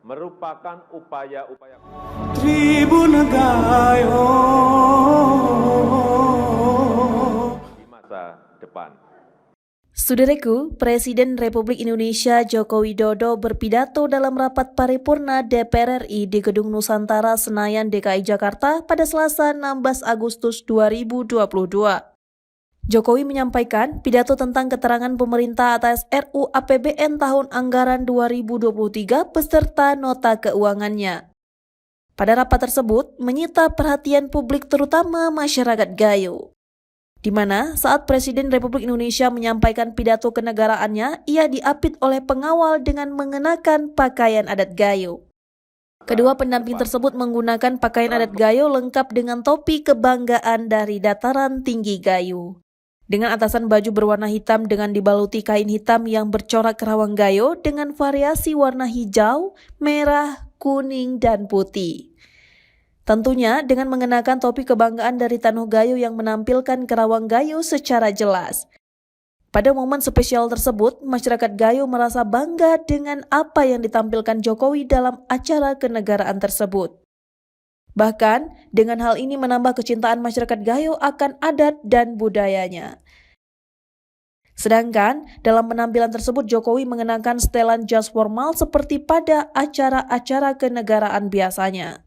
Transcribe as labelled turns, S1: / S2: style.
S1: merupakan upaya-upaya
S2: Tribunagayo
S1: di masa depan.
S3: Saudaraku, Presiden Republik Indonesia Joko Widodo berpidato dalam rapat paripurna DPR RI di Gedung Nusantara Senayan DKI Jakarta pada Selasa 16 Agustus 2022. Jokowi menyampaikan pidato tentang keterangan pemerintah atas RUU APBN tahun anggaran 2023 beserta nota keuangannya. Pada rapat tersebut menyita perhatian publik terutama masyarakat Gayo, di mana saat Presiden Republik Indonesia menyampaikan pidato kenegaraannya, ia diapit oleh pengawal dengan mengenakan pakaian adat Gayo. Kedua pendamping tersebut menggunakan pakaian adat Gayo lengkap dengan topi kebanggaan dari dataran tinggi Gayo, dengan atasan baju berwarna hitam dengan dibaluti kain hitam yang bercorak kerawang Gayo dengan variasi warna hijau, merah, kuning, dan putih. Tentunya dengan mengenakan topi kebanggaan dari Tanoh Gayo yang menampilkan kerawang Gayo secara jelas. Pada momen spesial tersebut, masyarakat Gayo merasa bangga dengan apa yang ditampilkan Jokowi dalam acara kenegaraan tersebut. Bahkan, dengan hal ini menambah kecintaan masyarakat Gayo akan adat dan budayanya. Sedangkan, dalam penampilan tersebut Jokowi mengenakan setelan jas formal seperti pada acara-acara kenegaraan biasanya.